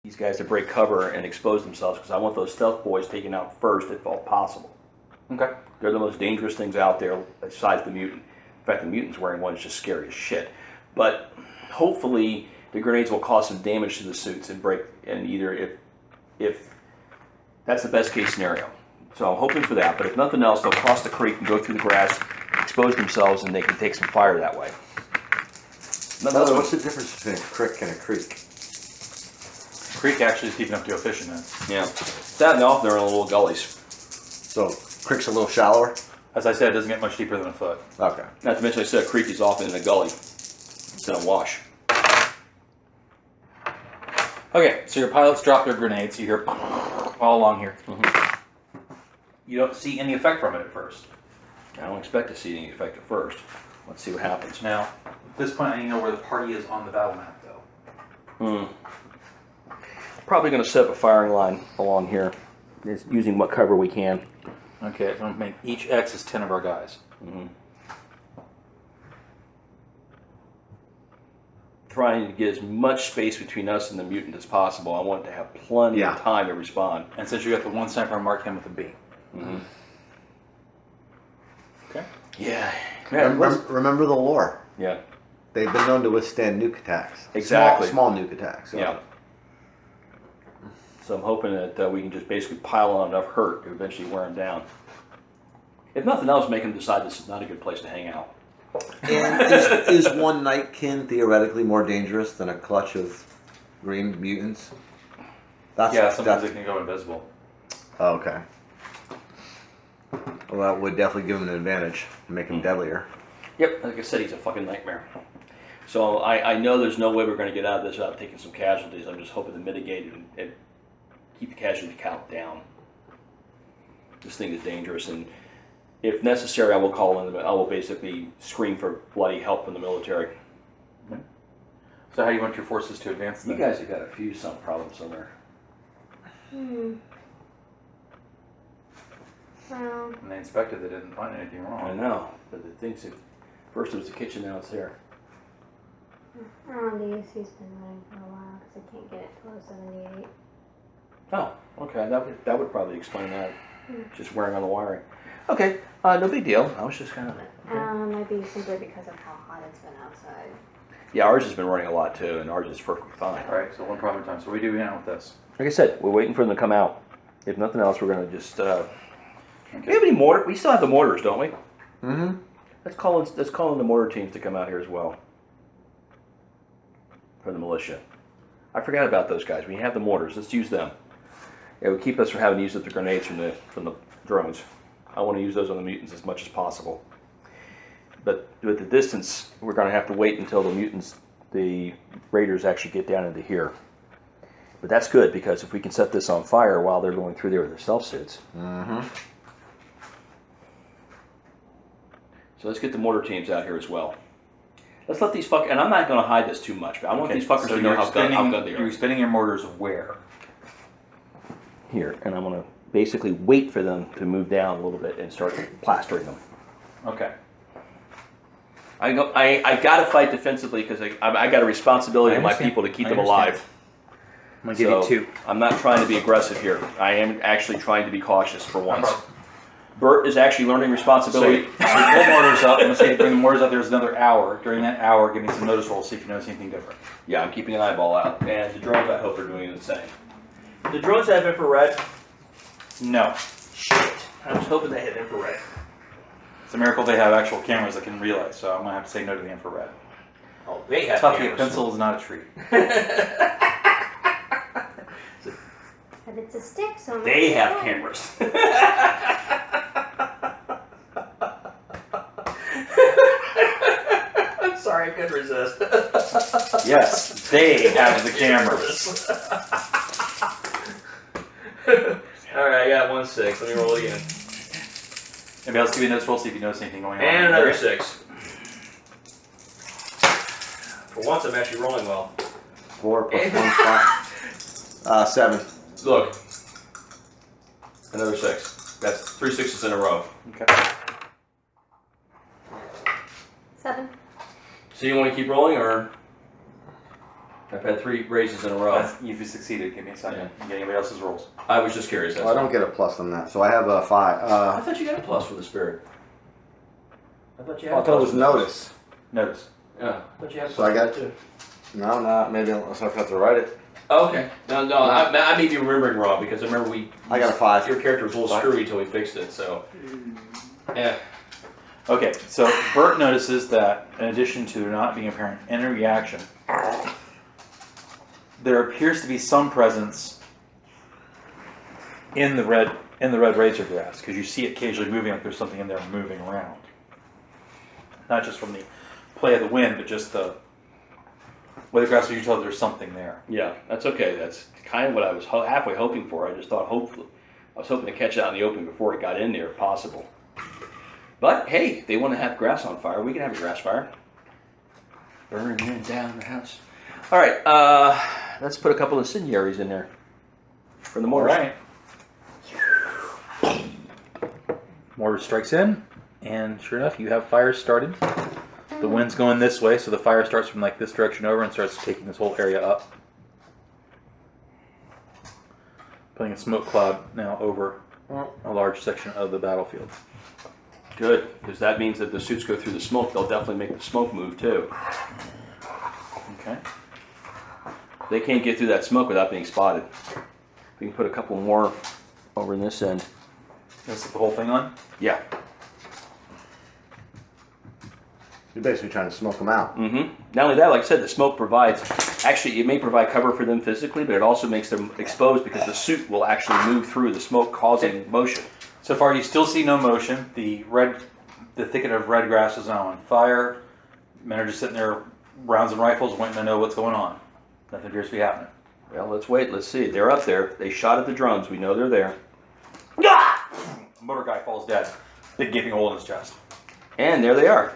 these guys to break cover and expose themselves because I want those stealth boys taken out first if all possible. Okay. They're the most dangerous things out there besides the mutant. In fact, the mutant's wearing one is just scary as shit. But hopefully the grenades will cause some damage to the suits and break, and either if that's the best case scenario. So I'm hoping for that, but if nothing else, they'll cross the creek and go through the grass, expose themselves, and they can take some fire that way. What's the difference between a crick and a creek? Creek actually is deep enough to go fishing in. Yeah. That and often they're in little gullies. So creek's a little shallower? As I said, it doesn't get much deeper than a foot. Okay. Not to mention, I said a creek is often in a gully instead of wash. Okay, so your pilots drop their grenades. You hear all along here. You don't see any effect from it at first. I don't expect to see any effect at first. Let's see what happens. Now, at this point, I need to know where the party is on the battle map, though. Probably going to set up a firing line along here, just using what cover we can. Okay, I'm going to make each X is 10 of our guys. Trying to get as much space between us and the mutant as possible. I want it to have plenty of time to respond. And since you got the one sniper, mark him with a B. Okay. Yeah. Remember the lore. Yeah. They've been known to withstand nuke attacks. Exactly. Small nuke attacks. So. Yeah. So I'm hoping that we can just basically pile on enough hurt to eventually wear them down. If nothing else, make them decide this is not a good place to hang out. And is one Nightkin theoretically more dangerous than a clutch of green mutants? Sometimes they can go invisible. Oh, okay. Well, that would definitely give him an advantage, make him deadlier. Yep, like I said, he's a fucking nightmare. So I know there's no way we're going to get out of this without taking some casualties. I'm just hoping to mitigate it and keep the casualty count down. This thing is dangerous, and if necessary, I will call in. I will basically scream for bloody help from the military. So how do you want your forces to advance then? You guys have got a few some problems on there. Well, When they inspected, they didn't find anything wrong. I know, but the things that first it was the kitchen, now it's there. the AC's been running for a while because I can't get it to 78. Oh, okay, that would probably explain that. Just wearing on the wiring. Okay, no big deal. I was just kind of. Might be simply because of how hot it's been outside. Yeah, ours has been running a lot too, and ours is perfectly fine. All right, so one problem at a time. So what do we do now with this? Like I said, we're waiting for them to come out. If nothing else, we're going to just. Do we have any mortar? We still have the mortars, don't we? Mm-hmm. Let's call in the mortar teams to come out here as well. For the militia. I forgot about those guys. We have the mortars. Let's use them. It would keep us from having to use the grenades from the drones. I want to use those on the mutants as much as possible. But with the distance, we're going to have to wait until the raiders actually get down into here. But that's good, because if we can set this on fire while they're going through there with their stealth suits. So let's get the mortar teams out here as well. Let's let these and I'm not going to hide this too much, but I want these fuckers to know how good they are. You're spinning your mortars where? Here, and I'm going to basically wait for them to move down a little bit and start plastering them. Okay. I got to fight defensively because I got a responsibility to my people to keep them alive. I'm going to give you 2. I'm not trying to be aggressive here. I am actually trying to be cautious for once. Bert is actually learning responsibility. So you pull mortars up. I'm going to say bring the mortars up. There's another hour. During that hour, give me some notice rolls, see if you notice anything different. Yeah, I'm keeping an eyeball out. And the drones, I hope, are doing the same. The drones have infrared? No. Shit. I was hoping they had infrared. It's a miracle they have actual cameras that can realize, so I'm going to have to say no to the infrared. Oh, they have Tucky, a cameras. pencil is not a tree. But it's a stick, so They have cameras. I'm sorry, I couldn't resist. Yes, they have the cameras. Alright, I got 1 6. Let me roll again. Anybody else give me a notice roll, see if you notice anything going on. And another 6. For once, I'm actually rolling well. 4 plus 1 5. 7. Look. Another 6. That's 3 6s in a row. Okay. 7. So you want to keep rolling, or? I've had 3 raises in a row. You've succeeded. Give me a second. You get anybody else's rolls? I was just curious. Well, I don't get a plus on that, so I have a 5. I thought you got a plus for the spirit. I thought you had I a thought it plus was for the notice. Notice. Yeah, I thought you had a So I plus got- for that too. No, maybe unless I have to write it. Oh, okay. No, I may be remembering wrong because I remember I got a 5. your character was a little 5? screwy until we fixed it, so. Yeah. Okay, so Bert notices that in addition to there not being apparent any reaction, there appears to be some presence in the red razor grass, because you see it occasionally moving, like there's something in there moving around. Not just from the play of the wind, but just the way the grass, you can tell there's something there. Yeah, that's okay. That's kind of what I was halfway hoping for. I just thought I was hoping to catch it out in the open before it got in there if possible. But hey, if they want to have grass on fire, we can have a grass fire. Burning down the house. All right, let's put a couple of incendiaries in there for the mortar. All right. Mortar strikes in, and sure enough, you have fires started. The wind's going this way, so the fire starts from like this direction over and starts taking this whole area up. Putting a smoke cloud now over a large section of the battlefield. Good, because that means that the suits go through the smoke. They'll definitely make the smoke move too. Okay. They can't get through that smoke without being spotted. We can put a couple more over in this end. Let's put the whole thing on. Yeah. You're basically trying to smoke them out. Mm-hmm. Not only that, like I said, the smoke provides, actually it may provide cover for them physically, but it also makes them exposed because the suit will actually move through the smoke, causing motion. So far, you still see no motion. The thicket of red grass is now on fire. Men are just sitting there, rounds and rifles, waiting to know what's going on. Nothing appears to be happening. Well, let's wait. Let's see. They're up there. They shot at the drones. We know they're there. A motor guy falls dead. Big gaping hole in his chest. And there they are.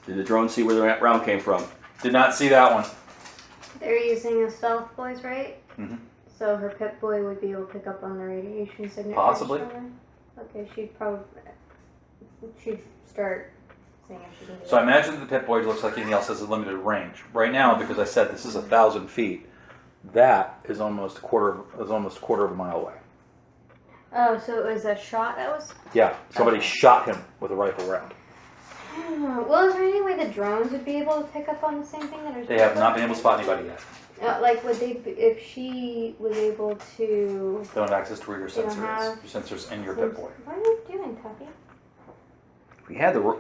Did the drone see where the round came from? Did not see that one. They're using a stealth voice, right? Mm-hmm. So her pit boy would be able to pick up on the radiation signature. Possibly. Okay, she'd start saying if she can do So I that. imagine the Pit Boy looks like anything else has a limited range. Right now, because I said this is 1,000 feet, that is almost a quarter of a mile away. Oh, so it was a shot that was. Yeah, somebody Okay. shot him with a rifle round. Well, is there any way the drones would be able to pick up on the same thing that? They have not been able to spot anybody yet. Like, would they, if she was able to? They don't have access to where your They don't sensor have- is. Your sensor's in your Pit Boy. What are you doing, Tuffy?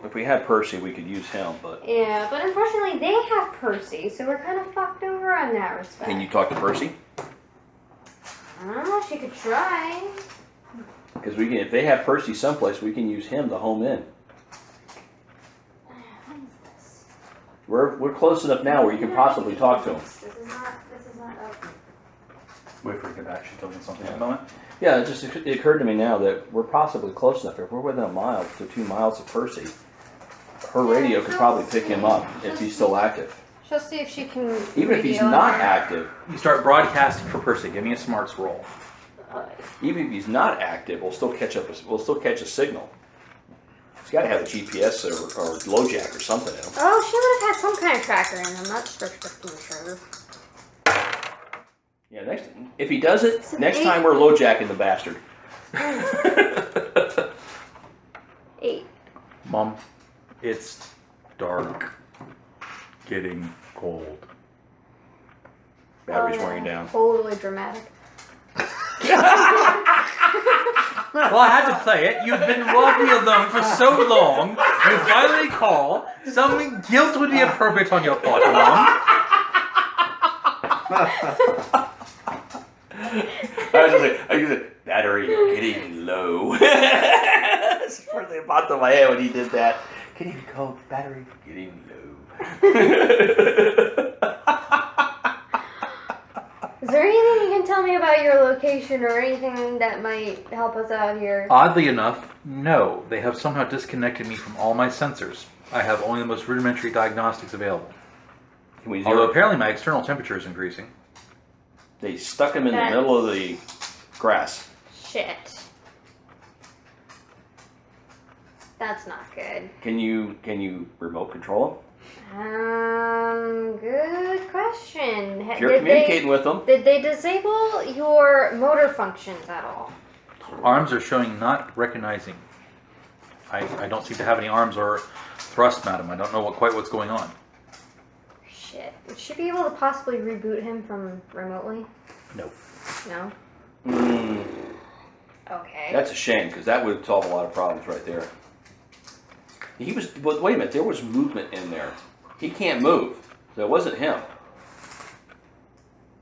If we had Percy, we could use him. But Yeah, but unfortunately they have Percy, so we're kind of fucked over on that respect. can you talk to Percy? I don't know. She could try. Because we can. If they have Percy someplace, we can use him to home in. What is this? We're close enough now where you can possibly talk to him. This is not up. Wait for her to get back. She's doing something at the moment. Yeah, it occurred to me now that we're possibly close enough. If we're within a mile to 2 miles of Percy, her radio could probably pick him up if he's still active. She'll see if she can. Even if he's radio not her. active, You start broadcasting for Percy. Give me a smarts roll. even if he's not active, we'll still catch a signal. He's got to have a GPS or LoJack or something in him. Oh, she would have had some kind of tracker in them. That's for freaking sure. Yeah, if he does it, It's an next 8. time we're LoJacking the bastard. 8. Mom, it's dark. Getting cold. Battery's Oh, yeah. wearing down. Totally dramatic. Well, I had to play it. You've been walking alone for so long. You finally call. Some guilt would be appropriate on your part, Mom. I was just like, battery getting low. That's the first thing that popped in my head when he did that. Getting cold, battery getting low. Is there anything you can tell me about your location or anything that might help us out here? Oddly enough, no. They have somehow disconnected me from all my sensors. I have only the most rudimentary diagnostics available. Can we Although zero? apparently my external temperature is increasing. They stuck him in the That's- middle of the grass. Shit. That's not good. Can you remote control Good question. If you're communicating with them, Did they disable your motor functions at all? Arms are showing not recognizing. I don't seem to have any arms or thrust, madam. I don't know quite what's going on. Shit. Would she be able to possibly reboot him from remotely? No. No? Okay. that's a shame because that would solve a lot of problems right there. But wait a minute, there was movement in there. He can't move, so it wasn't him.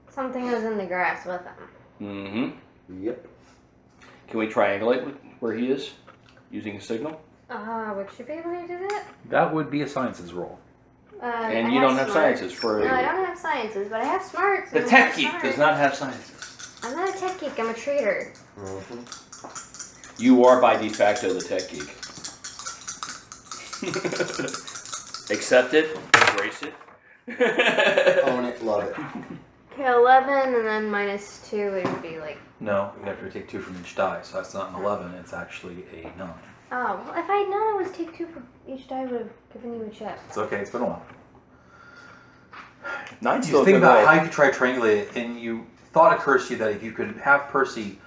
Something was in the grass with him. Mm-hmm. Yep. Can we triangulate with where he is using a signal? Would she be able to do that? That would be a sciences roll. And I you don't have smarts. sciences for. No, I don't have sciences, but I have smarts. The and tech I'm geek smart. does not have sciences. I'm not a tech geek. I'm a trader. You are by de facto the tech geek. Accept it, embrace it. Own it, love it. Okay, 11 and then minus 2 would be like. No, you have to take 2 from each die, so that's not an 11. It's actually a 9. Oh, well, if I had known it was take 2 for each die, I would have given you a check. It's okay. It's been a while. Nine's You still a think good about roll. how you could try to triangulate it, and you thought it occurs to you that if you could have Percy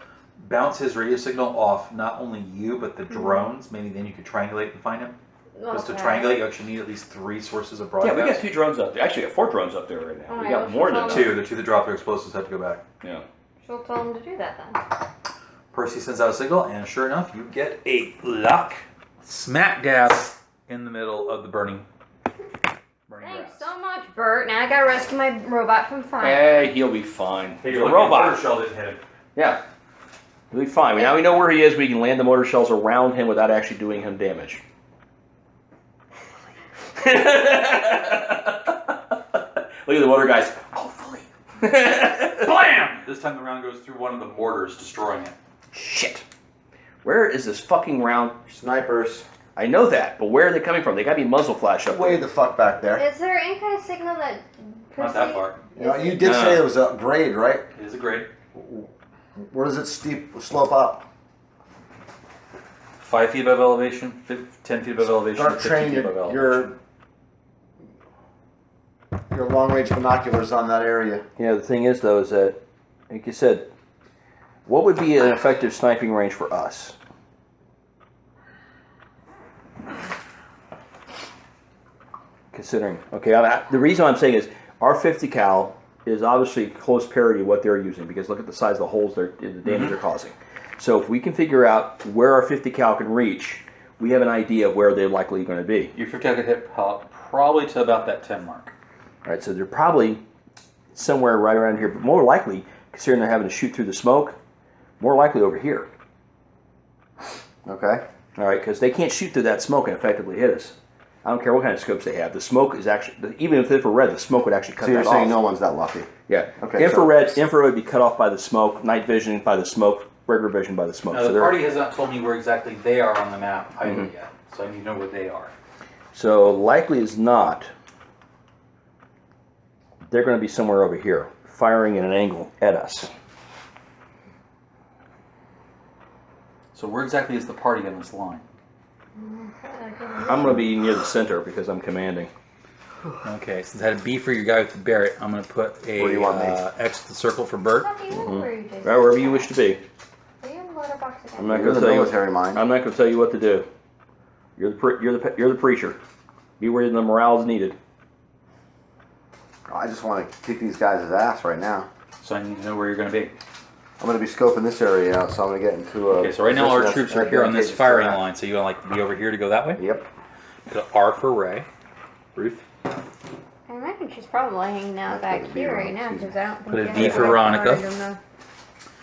bounce his radio signal off not only you but the drones, maybe then you could triangulate and find him. Because to Okay. triangulate, you actually need at least 3 sources of Yeah, broadcast. we got 2 drones up there. Actually, we got 4 drones up there right now. Oh, We I got wish more you than told that. 2. The 2 that drop their explosives have to go back. Yeah. She'll tell him to do that then. Percy sends out a signal, and sure enough, you get a lock smack dab in the middle of the burning Thanks grass. so much, Bert. Now I gotta rescue my robot from fire. Hey, he'll be fine. Hey, He's you're a looking at robot. mortar shell didn't hit him. Yeah. He'll be fine. Now we know where he is. We can land the mortar shells around him without actually doing him damage. Look at the motor guys. Hopefully. Blam! This time the round goes through one of the mortars, destroying it. Shit. Where is this fucking round? Snipers. I know that, but where are they coming from? They gotta be muzzle flash up Way there. the fuck back there. Is there any kind of signal that Not that far. You know, you did say it was a grade, right? It is a grade. Where does it slope up? 5 feet above elevation, 10 feet above elevation, Start 50 training feet above elevation. your long range binoculars on that area. Yeah, the thing is, though, is that, like you said, what would be an effective sniping range for us? Considering, okay, the reason I'm saying is our 50 cal is obviously close parity to what they're using because look at the size of the holes the damage they're causing. So if we can figure out where our 50 cal can reach, we have an idea of where they're likely going to be. Your 50 could hit probably to about that 10 mark. All right, so they're probably somewhere right around here, but more likely, considering they're having to shoot through the smoke, more likely over here. Okay. All right, because they can't shoot through that smoke and effectively hit us. I don't care what kind of scopes they have. The smoke is actually, even if infrared, the smoke would actually cut So you're that saying off. no one's that lucky. Yeah. Okay, Infrared would be cut off by the smoke. Night vision by the smoke. Regular vision by the smoke. Now, So the they're- party has not told me where exactly they are on the map either yet, so I need to know where they are. So likely is not. They're going to be somewhere over here, firing at an angle at us. So where exactly is the party on this line? I'm going to be near the center because I'm commanding. Okay, since I had a B for your guy with the Barrett, I'm going to put a Where do you want me? X to the circle for Bert. How do you know where you just? Right, wherever you wish to be. Are you in the motor box again? I'm not You're going to the tell you. military mind. I'm not going to tell you what to do. You're the preacher. Be where the morale is needed. I just want to kick these guys' ass right now. So I need to know where you're going to be. I'm going to be scoping this area out, so I'm going to get into a. Okay, so right now our position troops that's are here on this advantageous firing for that. line, so you want to like be over here to go that way? Yep. Put a R for Ray. Ruth. I imagine she's probably hanging out back here right now because I don't think. Put a they V have for a Veronica. card on the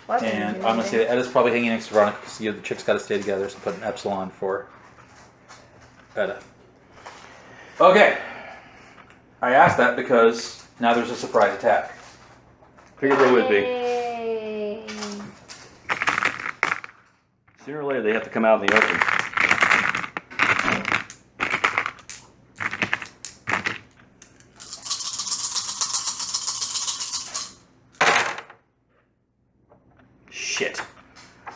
weapons And or I'm going to say anything. that Edda's probably hanging next to Veronica because the chicks got to stay together, so put an epsilon for Edda. Okay. I asked that because now there's a surprise attack. Figured they would be. Yay. Sooner or later, they have to come out in the open. Shit.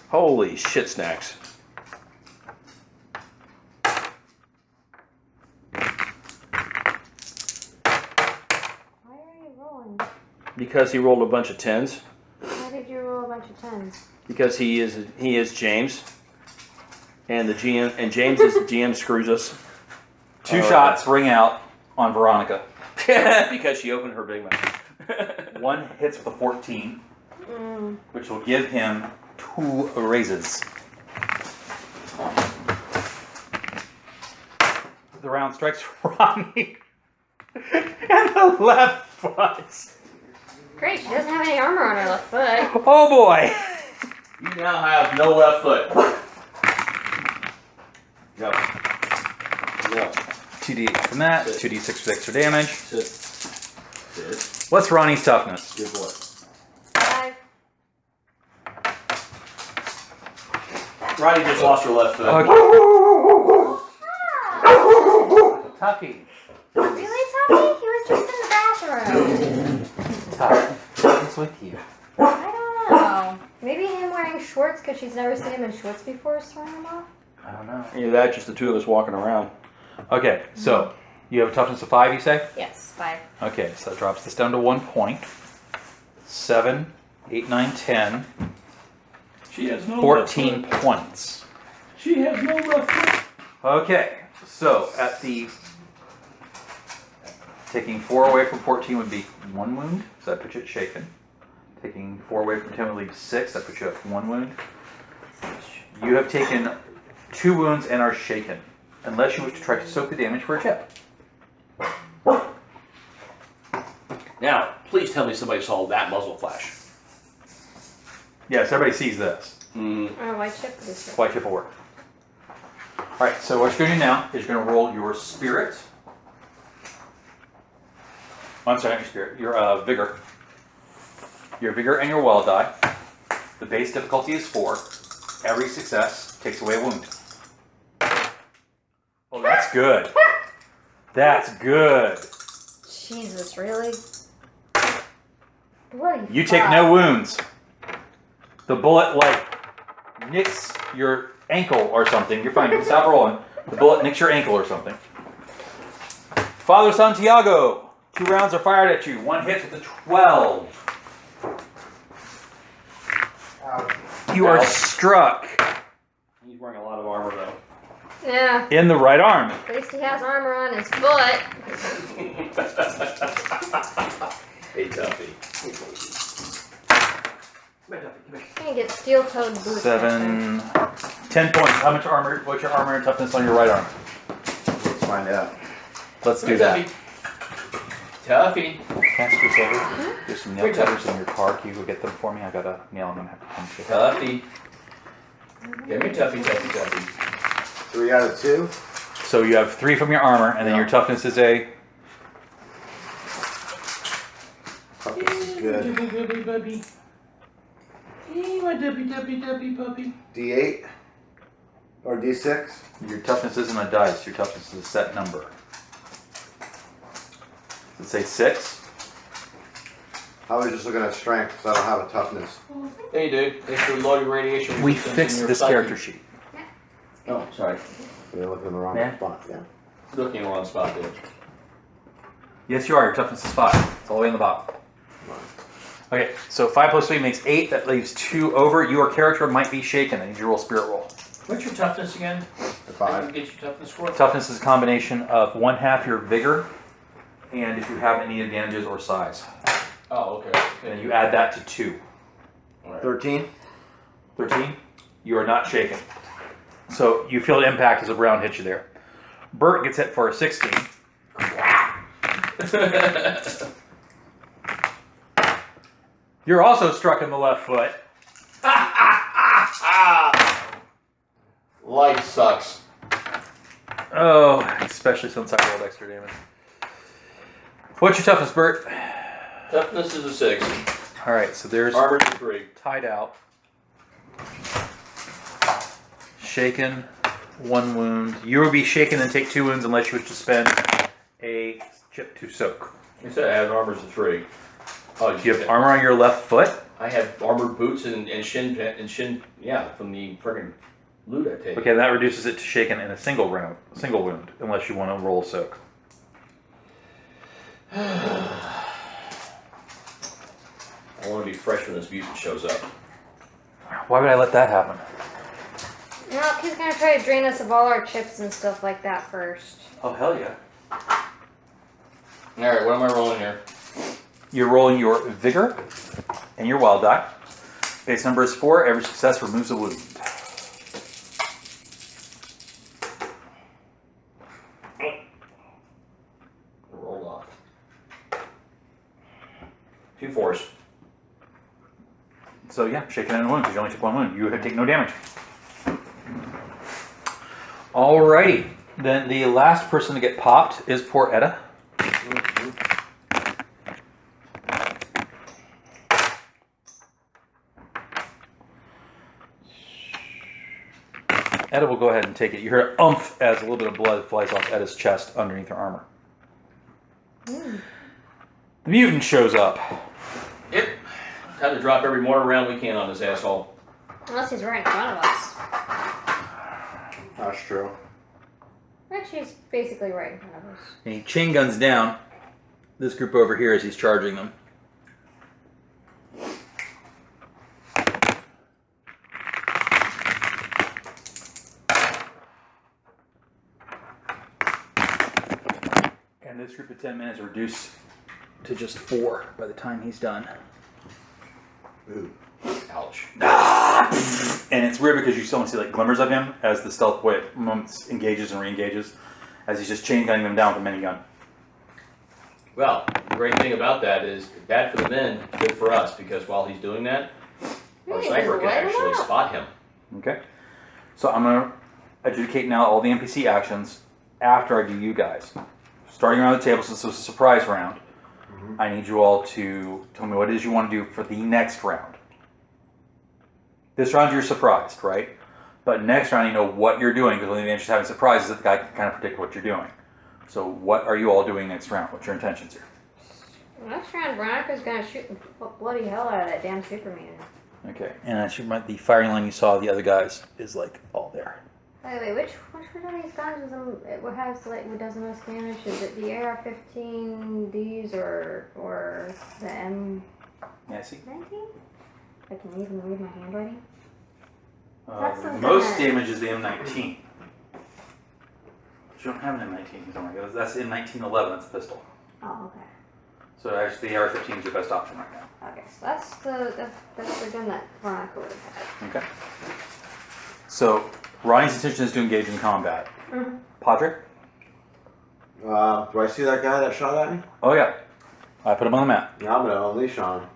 Holy shit snacks. Because he rolled a bunch of 10s. Why did you roll a bunch of 10s? Because he is James. And the GM and James's GM screws us. 2 shots ring out on Veronica. Because she opened her big mouth. 1 hits with a 14, Mm. which will give him 2 raises. The round strikes Rodney and the left foot. Great, she doesn't have any armor on her left foot. Oh boy! You now have no left foot. Go. Go. 2d8 from that, 2d6 for extra damage. Sit. Sit. What's Ronnie's toughness? Good boy. 5. Roddy just lost her left foot. Tuffy. Really, Tommy? He was just in the bathroom. Tuff. What's with you? I don't know. Maybe him wearing shorts because she's never seen him in shorts before is throwing him off? I don't know. Either that, just the two of us walking around. Okay, so you have a toughness of 5, you say? Yes, 5. Okay, so that drops this down to 1 point. 7, 8, 9, 10, She has no 14 points. She has no left foot. Okay, so at the taking 4 away from 14 would be 1 wound, so that puts you at shaken. Taking 4 away from 10 would leave 6, that puts you at 1 wound. You have taken 2 wounds and are shaken, unless you wish to try to soak the damage for a chip. Now, please tell me somebody saw that muzzle flash. Yes, everybody sees this. Mm. Oh, white chip is it? White chip will work. Alright, so what you're going to do now is you're going to roll your spirit. Oh, I'm sorry, not your spirit. Your vigor. Your vigor and your wild die. The base difficulty is 4. Every success takes away a wound. Oh, that's good. That's good. Jesus, really? Bloody You take no wounds. The bullet, nicks your ankle or something. You're fine. You can stop rolling. The bullet nicks your ankle or something. Father Santiago. 2 rounds are fired at you. 1 hit with a 12. You are struck He's wearing a lot of armor, though. Yeah, in the right arm. at least he has armor on his foot. Hey, Tuffy. Can't get steel-toed boots. 7, 10 points. How much armor? What's your armor and toughness on your right arm? Let's find out. Let's do that. Tuffy. Can I ask you a favor? There's some nail cutters in your car. Can you go get them for me? I got a nail I'm gonna have to come to. Tuffy. Give me Tuffy, Tuffy, Tuffy. 3 out of 2. So you have 3 from your armor, and then your toughness is a. Toughness is good. Puppy, puppy. Hey, my duppy puppy. D8 or D6. Your toughness isn't a dice. Your toughness is a set number. Does it say 6? I was just looking at strength because I don't have a toughness. Hey, dude. Thanks for loading radiation. We resistance in fixed your this psyche. character sheet. Oh, sorry. You're looking in the wrong Yeah. spot. Yeah. Looking in the wrong spot, dude. Yes, you are. Your toughness is 5. It's all the way in the bottom. Okay, so 5 plus 3 makes 8. That leaves 2 over. Your character might be shaken. I need you to roll spirit roll. What's your toughness again? The I 5. can get your toughness score. Toughness is a combination of 1/2 your vigor, and if you have any advantages or size. Oh, okay. And you add that to 2. All right. 13. 13, you are not shaken. So you feel the impact as a round hits you there. Bert gets hit for a 16. You're also struck in the left foot. Life sucks. Oh, especially since I rolled extra damage. What's your toughness, Bert? Toughness is a 6. All right, so there's Armor's a 3. tied out. Shaken, 1 wound. You will be shaken and take 2 wounds unless you wish to spend a chip to soak. You said I have armor's a 3. Oh, Do you have armor on your left foot? I have armored boots and shin, yeah, from the friggin' loot I take. Okay, that reduces it to shaken in a single wound, unless you want to roll soak. I want to be fresh when this mutant shows up. Why would I let that happen? No, he's gonna try to drain us of all our chips and stuff like that first. Oh, hell yeah. Alright, what am I rolling here? You're rolling your vigor and your wild die. Base number is 4. Every success removes a wound. Roll off. 2 4s. So yeah, shaking in a wound because you only took 1 wound. You have taken no damage. Alrighty. Then the last person to get popped is poor Etta. Etta will go ahead and take it. You hear an umph as a little bit of blood flies off Etta's chest underneath her armor. The mutant shows up. Yep. Time to drop every mortar round we can on this asshole. Unless he's right in front of us. That's true. Actually, he's basically right in front of us. And he chain guns down this group over here as he's charging them. And this group of 10 men is reduced to just 4 by the time he's done. Ooh. Ouch. And it's weird because you still see like glimmers of him as the stealth boy engages and re-engages as he's just chain gunning them down with a minigun. Well, the great thing about that is bad for the men, good for us, because while he's doing that, our Hey, sniper can light him actually up. spot him. Okay. So I'm going to adjudicate now all the NPC actions after I do you guys. Starting around the table, since this is a surprise round, I need you all to tell me what it is you want to do for the next round. This round you're surprised, right? But next round you know what you're doing, because one of the advantages of having surprises is that the guy can kind of predict what you're doing. So what are you all doing next round? What's your intentions here? Next round, Veronica's gonna shoot the bloody hell out of that damn Superman. Okay. And I should the firing line you saw of the other guys is like all there. By the way, which one of these guns is what has like what does the most damage? Is it the AR-15Ds or the M19? Yeah, see? I can even read my handwriting. That's something Most that- damage is the M19. But you don't have an M19. Oh my god, that's the M1911. That's a pistol. Oh, okay. So actually, the AR-15 is your best option right now. Okay, so that's the gun that Veronica would have had. Okay. So Ronnie's intention is to engage in combat. Mm-hmm. Padre? Do I see that guy that shot at me? Oh yeah. I put him on the map. Yeah, I'm gonna unleash on him.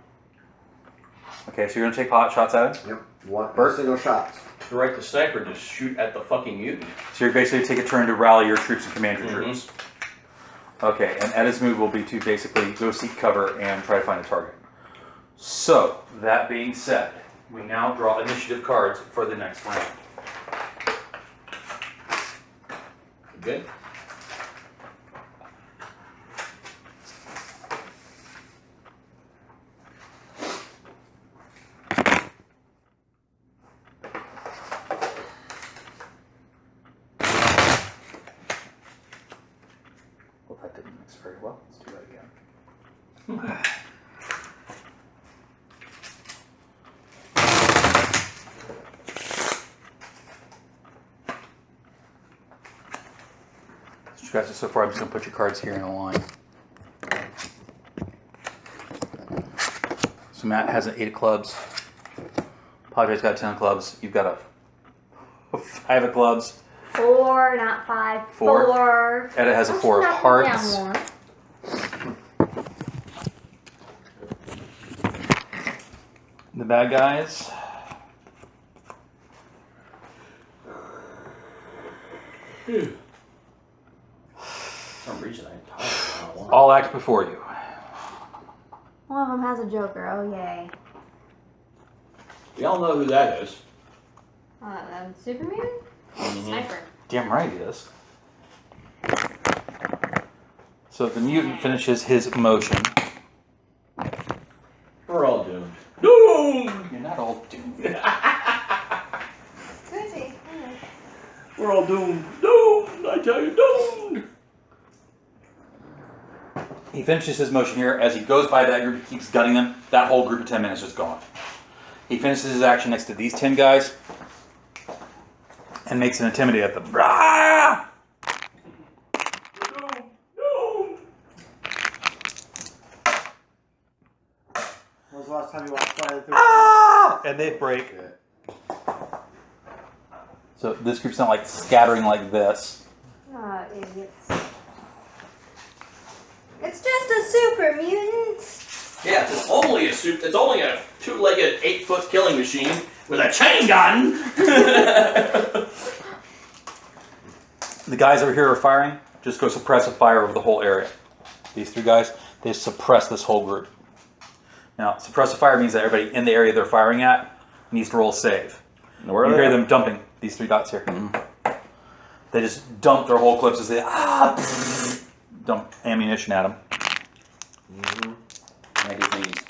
Okay, so you're gonna take pot shots at him. Yep. One Bert? single shot. Direct the sniper to shoot at the fucking mutant. So you're basically take a turn to rally your troops and command your Mhm. troops. Okay, and Edda's move will be to basically go seek cover and try to find a target. So, that being said, we now draw initiative cards for the next round. Good? Well, that didn't mix very well. Let's do that again. So, guys, so far I'm just going to put your cards here in a line. So Matt has an 8 of clubs. Padre's got 10 of clubs. You've got a 5 of clubs. 4, not 5. 4. 4. Edda has a 4 of Knock me hearts. down more. The bad guys. For some reason I'm tired. I don't know why. All act before you. One of them has a Joker. Oh yay. We all know who that is. Superman? Sniper. Damn right he is. So the mutant finishes his motion. We're all doomed. Doomed! You're not all doomed. Crazy. We're all doomed. Doomed! I tell you, doomed! He finishes his motion here. As he goes by that group, he keeps gunning them. That whole group of 10 men is just gone. He finishes his action next to these 10 guys and makes an intimidate at them. Rah! When was the last time you watched Friday the 13th? Ah! And they break. So this group's not like scattering like this. Ah, idiots. It's just a super mutant. Yeah, it's only a two-legged, 8-foot killing machine with a chain gun. The guys over here are firing. Just go suppressive fire over the whole area. These 3 guys, they suppress this whole group. Now, suppressive fire means that everybody in the area they're firing at needs to roll save. Where You are hear they? them dumping these 3 dots here. They just dump their whole clips as they dump ammunition at them.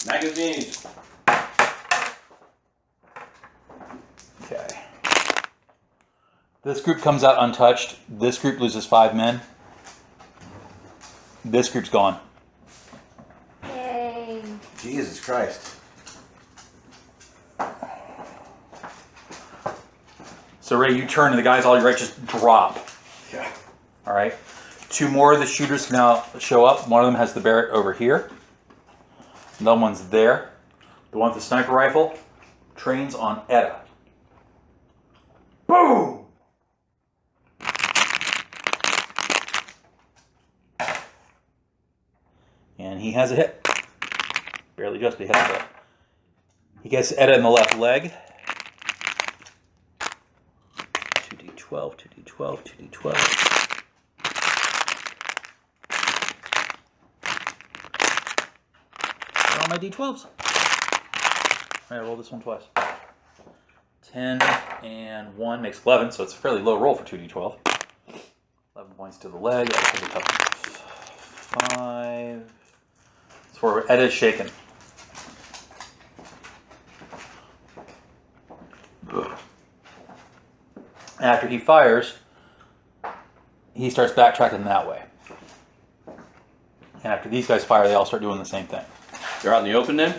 Magazines. Okay. This group comes out untouched. This group loses 5 men. This group's gone. Yay. Jesus Christ. So Ray, you turn and the guys all your right just drop. Yeah. All right. 2 more of the shooters now show up. One of them has the Barrett over here. Another one's there. The one with the sniper rifle trains on Etta. Boom! And he has a hit. Barely just a hit, but he gets Etta in the left leg. 2d12, 2d12, 2d12. Where are my d12s? I roll this one twice. 10 and 1 makes 11, so it's a fairly low roll for 2d12. 11 points to the leg. I'll pick it up 5. It's for Ed is shaken. After he fires, he starts backtracking that way. And after these guys fire, they all start doing the same thing. They're out in the open then?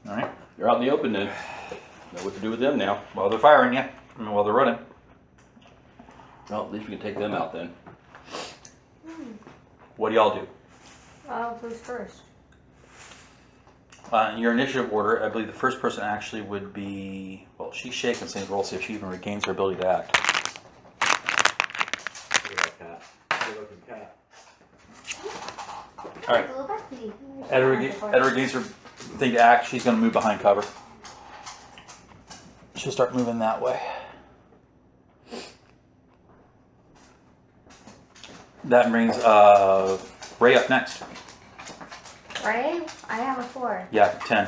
All right. They're out in the open then. Know what to do with them now. While they're firing, yeah. I mean, while they're running. Well, at least we can take them out then. What do y'all do? Who's first? In your initiative order, I believe the first person actually would be, well, she's shaken, so roll see if she even regains her ability to act. All right. Little Becky. Ed regains her thing to act. She's going to move behind cover. She'll start moving that way. That brings Ray up next. Right? I have a 4. Yeah, 10.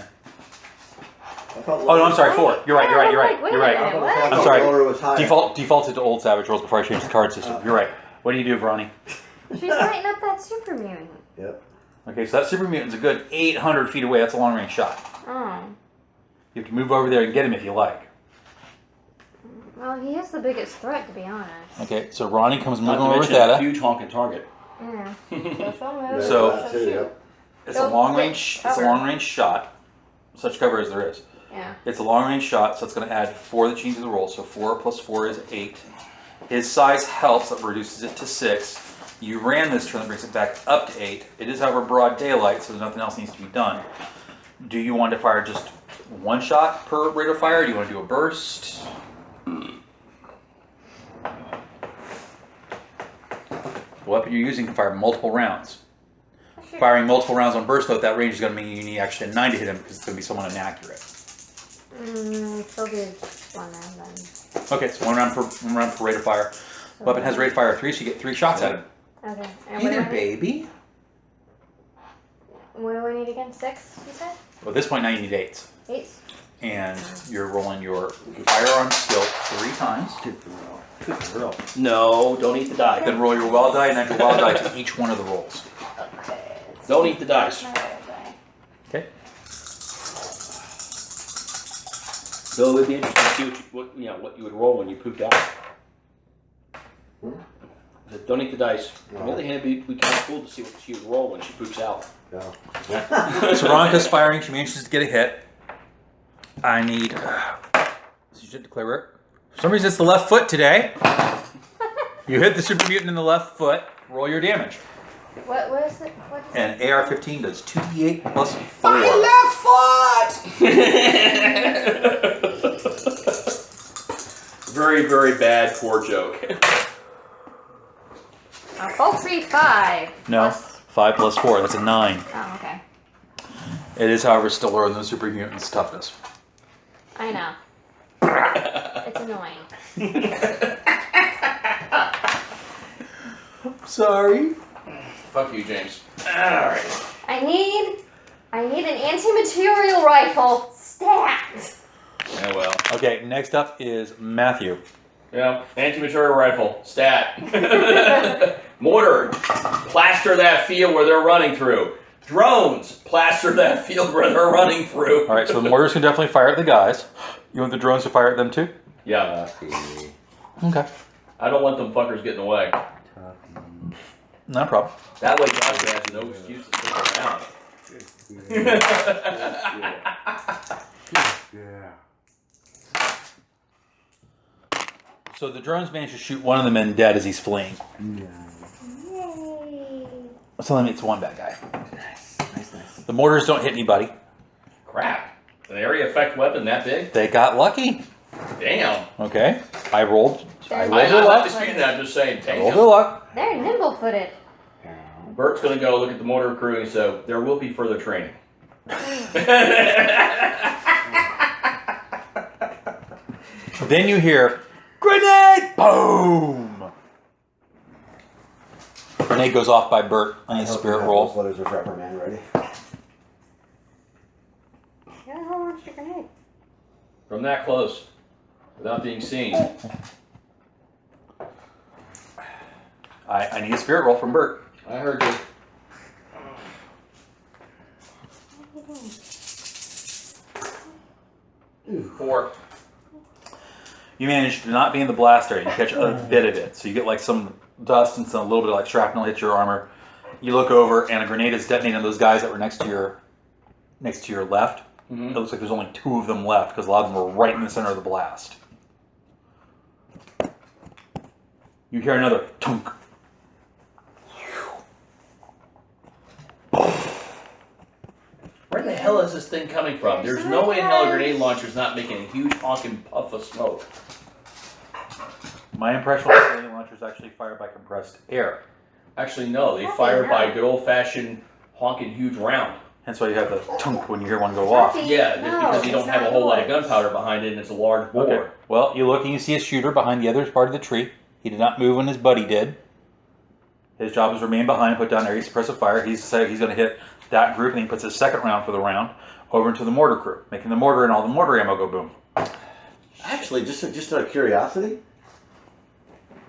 Oh no, I'm sorry, 4. You're right. Wait a You're right. minute, what? I'm sorry. Lower was higher. Defaulted to old Savage rolls before I changed the card system. You're right. What do you do, Vrani? She's lighting up that super mutant. Yep. Okay, so that super mutant's a good 800 feet away. That's a long range shot. Oh. You have to move over there and get him if you like. Well, he is the biggest threat, to be honest. Okay, so Ronnie comes Not moving to over with mention a Etta. huge honking target. Yeah. So she'll move. So- That too, yep. It's a long range. It's a Cover. long range shot. Such cover as there is. Yeah. It's a long range shot, so it's going to add 4 that you need to the roll. So 4 plus 4 is 8. His size helps. That reduces it to 6. You ran this turn, that brings it back up to 8. It is, however, broad daylight, so nothing else needs to be done. Do you want to fire just 1 shot per rate of fire? Or do you want to do a burst? The weapon you're using can fire multiple rounds. Firing multiple rounds on burst, though, at that range is going to mean you need actually a 9 to hit him because it's going to be somewhat inaccurate. She'll do 1 round then. Okay, so one round per rate of fire. Weapon has rate of fire 3, so you get 3 shots at him. Okay. And Hey what there, do I need? baby. What do I need again? 6, you said? Well, at this point now you need 8s. 8? And you're rolling your firearm skill 3 times. No, don't eat the die. Then roll your wild die and add your wild die to each one of the rolls. Okay. Don't eat the dice. Okay? Though it would be interesting to see what you would roll when you pooped out. Don't eat the dice. On the other hand, it'd be kind of cool to see what she would roll when she poops out. Yeah. So Veronica's firing. She manages to get a hit. I need. She should declare it. For some reason, it's the left foot today. You hit the super mutant in the left foot. Roll your damage. What is it? What is And AR-15 does 2d8 plus 4. My left foot! Very, very bad, poor joke. Poultry 5. No, Plus- 5 plus 4. That's a 9. Oh, okay. It is, however, still lower than the super mutant's toughness. I know. It's annoying. Sorry. Fuck you, James. Alright. I need an anti-material rifle. Stat. Yeah, well. Okay, next up is Matthew. Yeah, anti-material rifle. Stat. Mortar. Plaster that field where they're running through. Drones. Plaster that field where they're running through. All right, so the mortars can definitely fire at the guys. You want the drones to fire at them too? Yeah. Okay. I don't want them fuckers getting away. No problem. That way Josh has no excuse to stick around. So the drones manage to shoot one of the men dead as he's fleeing. Yay. So that means it's one bad guy. Nice. The mortars don't hit anybody. Crap. An area effect weapon that big? They got lucky. Damn. Okay. I rolled I'm their not luck. disputing that, I'm just saying, I rolled their damn. luck. They're nimble-footed. Bert's gonna go look at the mortar crew and so there will be further training. Then you hear, grenade! Boom! Grenade goes off by Bert on his spirit roll. Those letters of reprimand ready. Where the hell launched a grenade? From that close, without being seen. I need a spirit roll from Bert. I heard you. What are you doing? 4. You manage to not be in the blast area. You catch a bit of it. So you get like some dust and some, a little bit of like shrapnel hits your armor. You look over and a grenade is detonating on those guys that were next to your left. It looks like there's only 2 of them left because a lot of them were right in the center of the blast. You hear another tunk. Where the hell is this thing coming from? There's no way in hell a grenade launcher's not making a huge honking puff of smoke. My impression was the grenade launchers actually fired by compressed air. Actually, no. They Fucking fire by hell. good old-fashioned honking huge round. Hence why you have the tunk when you hear one go off. Yeah, just because you don't have a whole lot of gunpowder behind it and it's a large bore. Okay. Well, you look and you see a shooter behind the other part of the tree. He did not move when his buddy did. His job is to remain behind and put down area suppressive fire. He's going to hit that group, and he puts his second round for the round over into the mortar crew, making the mortar and all the mortar ammo go boom. Actually, just out of curiosity,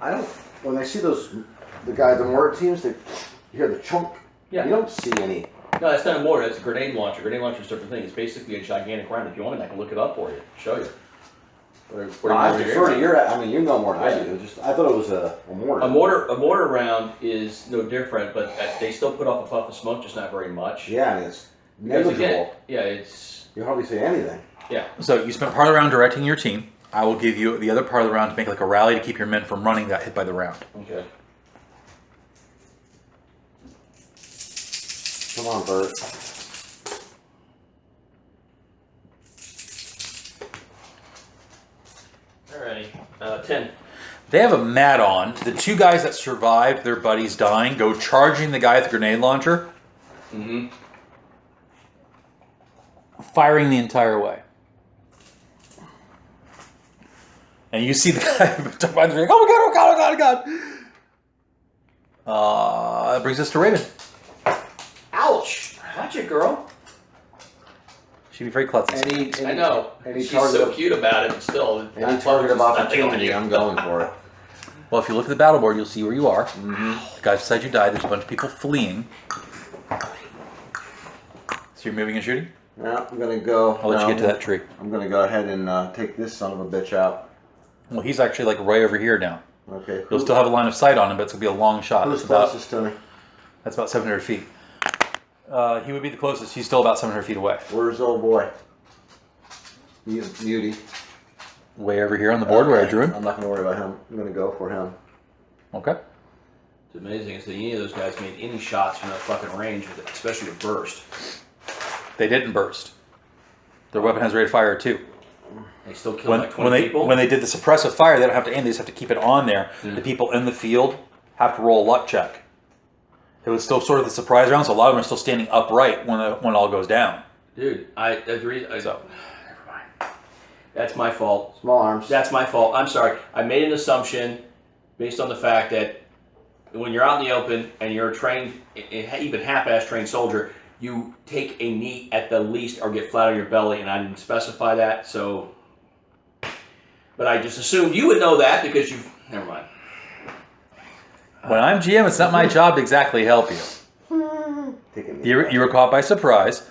I don't. When I see the mortar teams, you hear the chunk. Yeah. You don't see any. No, that's not a mortar. It's a grenade launcher. Grenade launcher is a different thing. It's basically a gigantic round. If you want it, I can look it up for you. Show you. I defer to your. I mean, you know more than I do. I thought it was a mortar. A mortar round is no different, but they still put off a puff of smoke, just not very much. Yeah, I mean, it's Because negligible. again, yeah, it's You hardly see anything. yeah. So you spent part of the round directing your team. I will give you the other part of the round to make like a rally to keep your men from running that hit by the round. Okay. Come on, Bert. Alrighty. 10. They have a mat on. The 2 guys that survived their buddies dying go charging the guy with the grenade launcher, Mm-hmm. firing the entire way. And you see the guy behind the ring, oh my god, oh god, oh god, oh god. That brings us to Raven. Ouch! Watch it, girl. She'd be very klutzy. I know. Any She's target so of, cute about it, but still. any target of opportunity, I'm going for it. Well, if you look at the battle board, you'll see where you are. Mm-hmm. The guy beside you died. There's a bunch of people fleeing. So you're moving and shooting? Yeah, I'm gonna go. I'll let you get to that tree. I'm gonna go ahead and take this son of a bitch out. Well, he's actually like right over here now. Okay. You'll still have a line of sight on him, but it's gonna be a long shot. Who's It's about, closest to me? that's about 700 feet. He would be the closest. He's still about 700 feet away. Where's old boy? Beauty. Way over here on the board where I drew him. I'm not gonna worry about him. I'm gonna go for him. Okay. It's amazing is that any of those guys made any shots from that fucking range, especially with burst. They didn't burst. Their weapon has rate of fire too. They still killed like 20 when people. they did the suppressive fire, they don't have to aim. They just have to keep it on there. Yeah. The people in the field have to roll a luck check. It was still sort of the surprise round, so a lot of them are still standing upright when it all goes down. Dude, that's the reason. So. Never mind. That's my fault. Small arms. That's my fault. I'm sorry. I made an assumption based on the fact that when you're out in the open and you're a trained, even half-ass trained soldier, you take a knee at the least or get flat on your belly, and I didn't specify that, so. But I just assumed you would know that because you've. Never mind. When I'm GM, it's not my job to exactly help you. You were caught by surprise.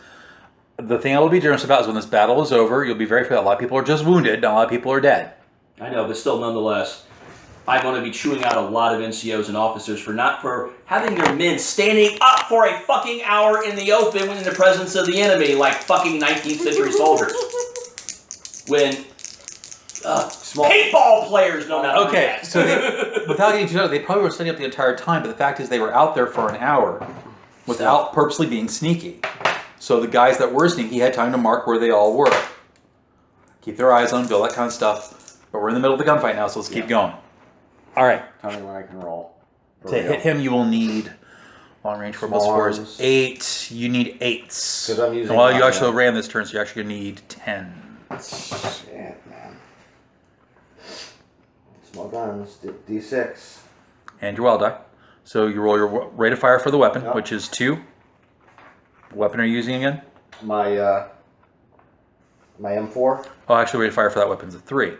The thing I will be generous about is when this battle is over, you'll be very clear. A lot of people are just wounded, and a lot of people are dead. I know, but still, nonetheless, I'm going to be chewing out a lot of NCOs and officers for having their men standing up for a fucking hour in the open in the presence of the enemy like fucking 19th century soldiers. When paintball players know not to do that. So without getting too much, they probably were standing up the entire time, but the fact is they were out there for an hour without purposely being sneaky. So the guys that were sneaky had time to mark where they all were. Keep their eyes on them, do all that kind of stuff. But we're in the middle of the gunfight now, so let's keep going. All right. Tell me when I can roll. To hit him, you will need long range for plus Small 4 arms. is 8. You need 8s. 'Cause I'm using Well, you my, actually ran this turn, so you're actually going to need 10. Shit, man. Small guns. D6. And your wild die. So you roll your rate of fire for the weapon, Yep. which is 2. What weapon are you using again? My M4. Oh, actually, rate of fire for that weapon is a 3.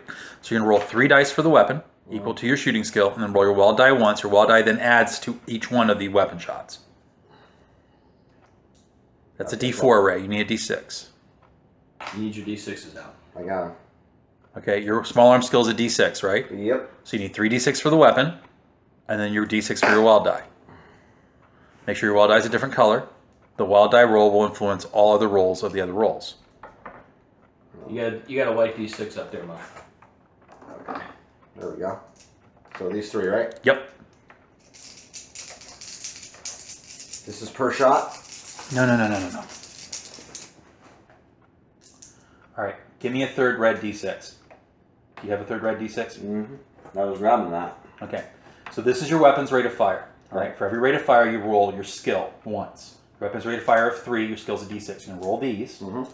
So you're going to roll 3 dice for the weapon, equal to your shooting skill, and then roll your wild die once. Your wild die then adds to each one of the weapon shots. That's a D4 array. You need a D6. You need your D6s out. I got him. Okay, your small arm skill is a D6, right? Yep. So you need 3 D6 for the weapon, and then your D6 for your wild die. Make sure your wild die is a different color. The wild die roll will influence all other rolls of the other rolls. You got a white D6 up there, Mike. Okay. There we go. So these 3, right? Yep. This is per shot. No. All right, give me a third red D6. Do you have a third red D6? Mm-hmm. I was grabbing that. Okay, so this is your weapon's rate of fire. All right, for every rate of fire, you roll your skill once. Your weapon's rate of fire of 3, your skill's a D6. You're going to roll these. Mm-hmm.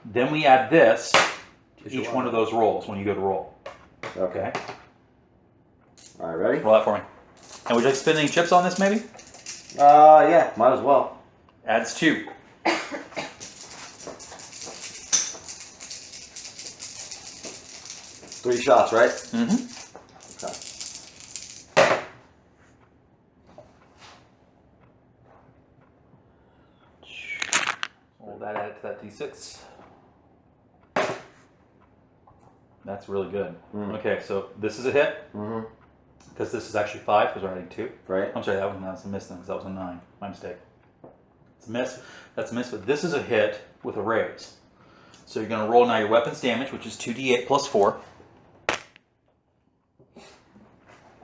Then we add this to Just your each one of those rolls when you go to roll. Okay. All right, ready? Roll that for me. And would you like to spend any chips on this, maybe? Yeah, might as well. Adds 2. Three shots, right? Mm-hmm. Okay. Roll that add to that D6. That's really good. Okay, so this is a hit. Mm-hmm. Because this is actually 5, because we're adding 2. Right. I'm sorry, that was a miss then, because that was a 9. My mistake. It's a miss. That's a miss, but this is a hit with a raise. So you're going to roll now your weapons damage, which is 2d8 plus 4.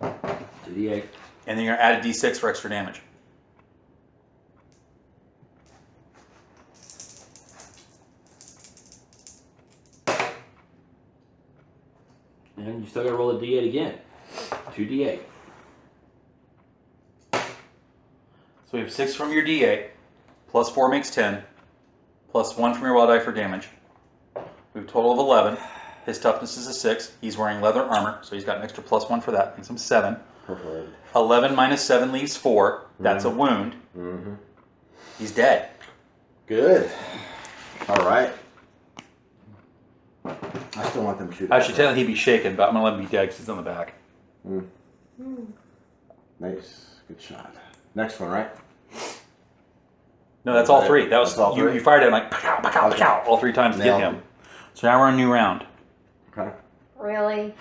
2d8. And then you're going to add a d6 for extra damage. And you still got to roll a d8 again. 2d8. So we have 6 from your d8, plus 4 makes 10, plus 1 from your wild die for damage. We have a total of 11. His toughness is a 6. He's wearing leather armor, so he's got an extra plus 1 for that. Makes him 7. Perfect. 11 minus 7 leaves 4. That's a wound. Mm-hmm. He's dead. Good. All right. I still want them to shoot. Actually, technically he'd be shaken, but I'm going to let him be dead because he's on the back. Nice. Good shot. Next one, right? No, that's all 3. That was That's all three? You fired at him like pow, pow, pow, all 3 times to get Nailed him. So now we're on a new round. Okay. Really?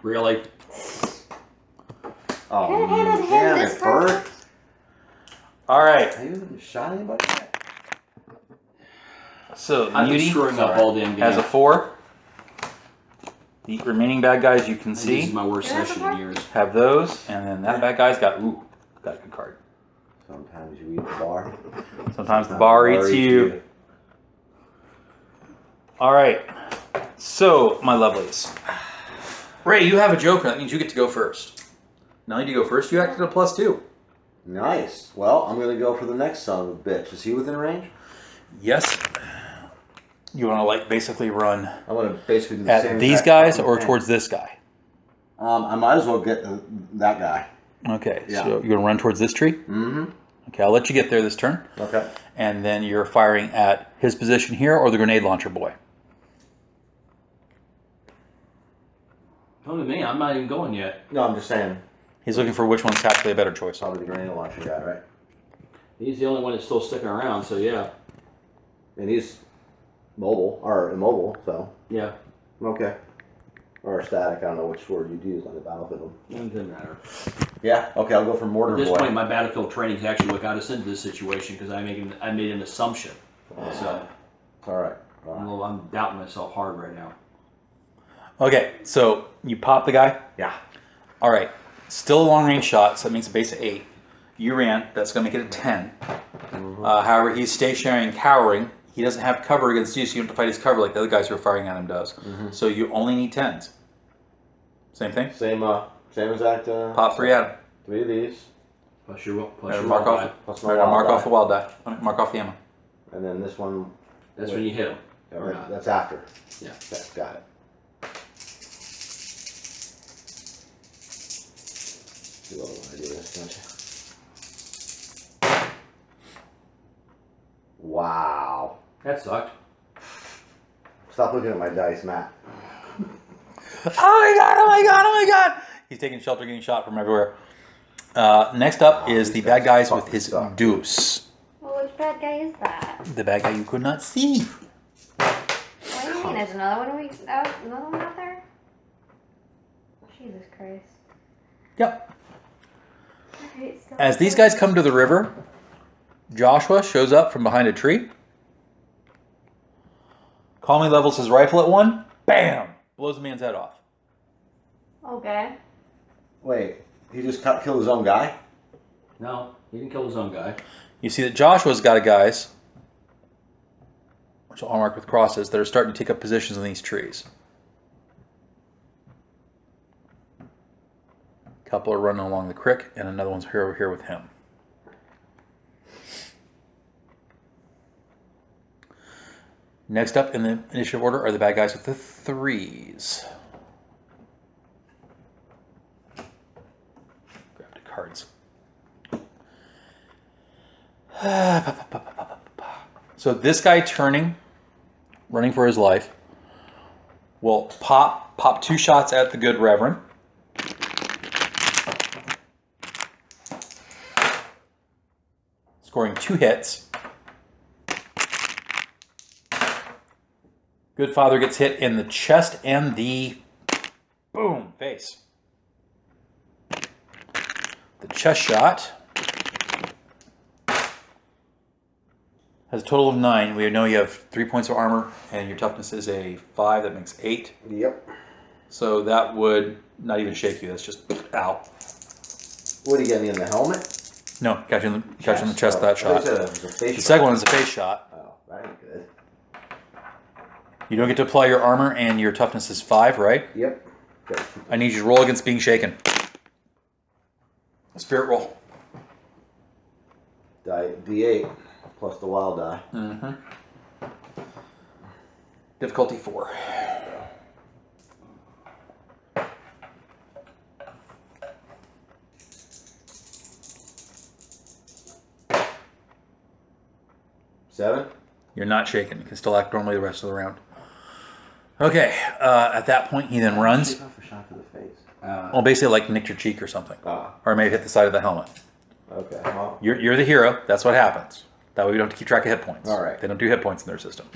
Really? Oh, Could've handed him damn this it, Bert. card. All right. Have you even shot anybody yet? So I've been Muty screwing up all damn game. has a 4. The remaining bad guys you can This is see my worst Yeah, session okay. in years. have those, and then that bad guy's got a good card. Sometimes you eat the bar. Sometimes the bar eats you. All right. So my lovelies, Ray, you have a joker. That means you get to go first. Not only do you go first, you acted a +2. Nice. Well, I'm gonna go for the next son of a bitch. Is he within range? Yes. You want to like basically run I'm gonna basically do the same at these exact guys fucking or thing. towards this guy? I might as well get that guy. Okay. Yeah. So you're gonna run towards this tree. Mm-hmm. Okay, I'll let you get there this turn, Okay. and then you're firing at his position here or the grenade launcher boy. Come to me. I'm not even going yet. No, I'm just saying. He's looking for which one's tactically a better choice. Probably the grenade launcher guy, right? He's the only one that's still sticking around. So yeah, And he's mobile or immobile, so yeah. okay. Or static. I don't know which word you'd use on the battlefield. It doesn't matter. Yeah. Okay. I'll go for mortar At this boy. point, my battlefield training is actually what got us into this situation because I made an assumption. So All right. All right. I'm doubting myself hard right now. Okay, so you pop the guy. Yeah. All right, still a long range shot, so that makes a base of 8. You ran, that's going to make it a 10. However, he's stationary and cowering. He doesn't have cover against you, so you don't have to fight his cover like the other guys who are firing at him does. So you only need 10s. Same thing? Same exact. Pop 3 at him. 3 of these. Plus your Mark roll off, die. Plus right, my wild mark die. off the wild die. Mark off the ammo. And then this one. That's when you hit him. Or Yeah, not. that's after. Yeah. Okay, got it. You all want to do this, don't you? Wow. That sucked. Stop looking at my dice, Matt. Oh my god, oh my god, oh my god! He's taking shelter, getting shot from everywhere. Next up is the these bad guys guys with fucking his suck. deuce. Well, which bad guy is that? The bad guy you could not see. What do you mean? There's another one another one out there? Jesus Christ. Yep. Alright, so As these guys come to the river, Joshua shows up from behind a tree. Calmly levels his rifle at one. Bam! Blows the man's head off. Okay. Wait, he just killed his own guy? No, he didn't kill his own guy. You see that Joshua's got a guys, which I'll mark with crosses, that are starting to take up positions in these trees. A couple are running along the creek, and another one's here over here with him. Next up in the initiative order are the bad guys with the 3s. Grab the cards. So this guy running for his life, will pop 2 shots at the good Reverend. Scoring 2 hits. Good Father gets hit in the chest and the boom face. The chest shot has a total of 9. We know you have 3 points of armor, and your toughness is a 5. That makes 8. Yep. So that would not even shake you. That's just ow. What are you getting in the helmet? No, catch you in the chest. That I shot. said it was a face The shot. second one is a face shot. Oh, that ain't good. You don't get to apply your armor, and your toughness is 5, right? Yep. Okay. I need you to roll against being shaken. Spirit roll. D8 plus the wild die. Mm-hmm. Difficulty 4. Seven? You're not shaken. You can still act normally the rest of the round. Okay. At that point, he then runs. Take off a shot to the face. Well, basically, like nicked your cheek or something, Ah, or maybe hit the side of the helmet. okay. Well, You're the hero. That's what happens. That way we don't have to keep track of hit points. All right. They don't do hit points in their system.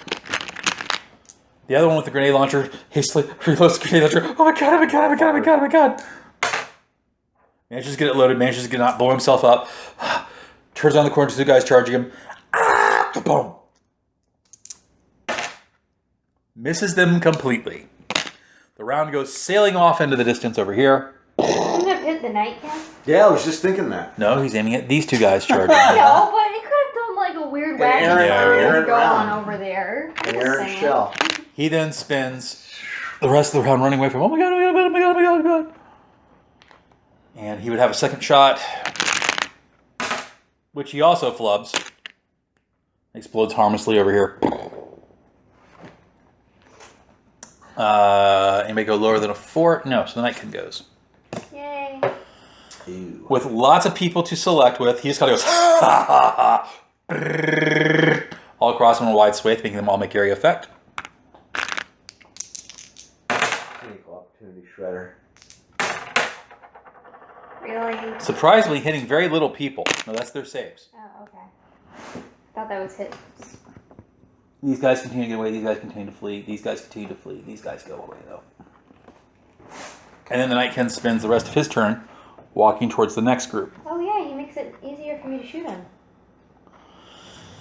The other one with the grenade launcher hastily reloads the grenade launcher. Oh my god, oh my god, oh my god, oh my god, oh my god. Manages to get it loaded, manages to not blow himself up. Turns on the corner to the guys charging him. Ah! Boom! Misses them completely. The round goes sailing off into the distance over here. Wouldn't have hit the night cat? Yeah, I was just thinking that. No, he's aiming at these two guys charging. No, but it could have done like a weird wacky Aaron thing going round. on over there. I'm just Aaron saying. Shell. He then spends the rest of the round running away from him. Oh my god, oh my god, oh my god, oh my god, oh my god. And he would have a second shot, which he also flubs. Explodes harmlessly over here. Anybody go lower than a 4? No, so the Nightkin goes. Yay. Ew. With lots of people to select with, he just kind of goes, ha ha ha, all across in a wide swathe, making them all make area effect. Critical opportunity shredder. Really? Surprisingly, hitting very little people. No, that's their saves. Oh, okay. Thought that was hits. These guys continue to get away, these guys continue to flee, these guys continue to flee, these guys go away though. And then the Nightkin spends the rest of his turn walking towards the next group. Oh yeah, he makes it easier for me to shoot him.